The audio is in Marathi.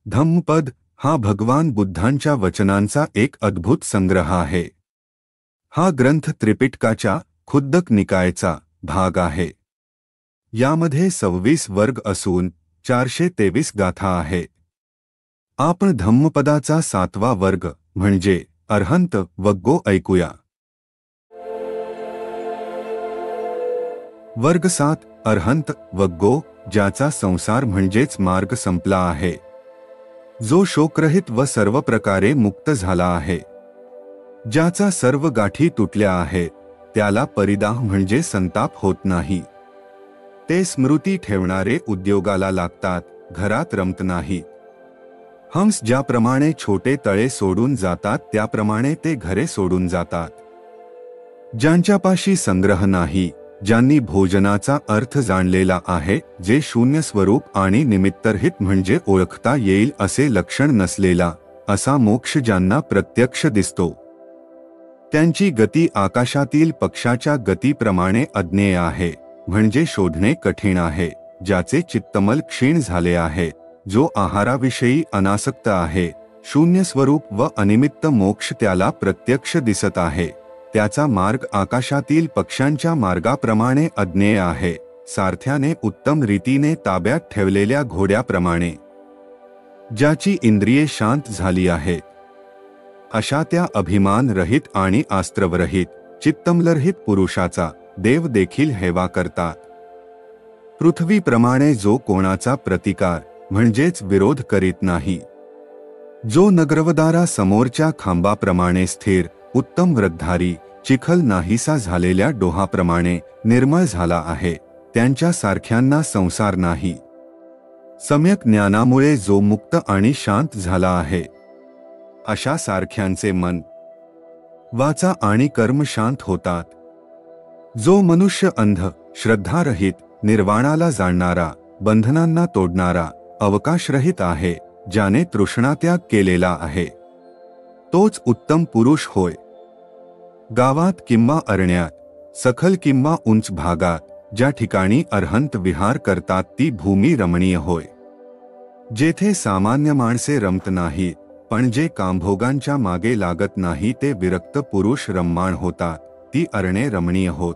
धम्मपद हा भगवान बुद्धांच्या वचनांचा एक अद्भुत संग्रह आहे। हा ग्रंथ त्रिपिटकाच्या खुद्दक निकायचा भाग आहे। यामध्ये 26 वर्ग असून 423 गाथा आहे। आपण धम्मपदाचा 7वा वर्ग म्हणजे अरहंत वग्गो ऐकूया। वर्ग 7 अरहंत वग्गो, ज्याचा संसार म्हणजेच मार्ग संपला आहे, जो शोकरहित व सर्व प्रकारे मुक्त झाला आहे, ज्याचा सर्व गाठी तुटल्या आहेत, त्याला परिदाह म्हणजे संताप होत नाही। ते स्मृती ठेवणारे उद्योगाला लागतात, घरात रमत नाही। हंस ज्याप्रमाणे छोटे तळे सोडून जातात त्याप्रमाणे ते घरे सोडून जातात। ज्यांच्यापाशी संग्रह नाही, ज्यांनी भोजनाचा अर्थ जाणलेला आहे, जे शून्य स्वरूप आणि निमित्तरहित म्हणजे ओळखता येईल असे लक्षण नसलेला, असा मोक्ष ज्यांना प्रत्यक्ष दिसतो, त्यांची गती आकाशातील पक्षाच्या गतीप्रमाणे अज्ञेय आहे, म्हणजे शोधणे कठीण आहे। ज्याचे चित्तमल क्षीण झाले आहे, जो आहाराविषयी अनासक्त आहे, शून्य स्वरूप व अनिमित्त मोक्ष त्याला प्रत्यक्ष दिसत आहे। त्याचा मार्ग आकाशातील पक्ष्यांच्या मार्गाप्रमाणे अज्ञेय आहे, सारथ्याने उत्तम रीतीने ताब्यात ठेवलेल्या घोड्याप्रमाणे। ज्याची इंद्रिये शांत झाली आहेत, अशा त्या अभिमान रहित आणि आस्त्रवरहित चित्तमलरहित पुरुषाचा देव देखील हेवा करतात। पृथ्वीप्रमाणे जो कोणाचा प्रतिकार म्हणजेच विरोध करीत नाही, जो नगरवदारा समोरच्या खांबाप्रमाणे स्थिर, उत्तम व्रतधारी, चिखल नाहीसा झालेल्या डोहाप्रमाणे निर्मळ झाला आहे, त्यांच्या सारख्यांना संसार नाही। सम्यक ज्ञानामुळे जो मुक्त आणि शांत झाला आहे, अशा सारख्यांचे मन, वाचा आणि कर्म शांत होतात। जो मनुष्य अंध, श्रद्धारहित, निर्वाणाला जाणणारा, बंधनांना तोडणारा, अवकाशरहित आहे, ज्याने तृष्णात्याग केलेला आहे, तोच उत्तम पुरुष होय। गावात किंवा अरण्यात, सखल किंवा उंच भागात, ज्या ठिकाणी अरहंत विहार करतात ती भूमी रमणीय होय। जेथे सामान्य माणसे रमत नाहीत, पण जे कामभोगांच्या मागे लागत नाही ते विरक्त पुरुष रममाण होतात, ती अरणे रमणीय होत।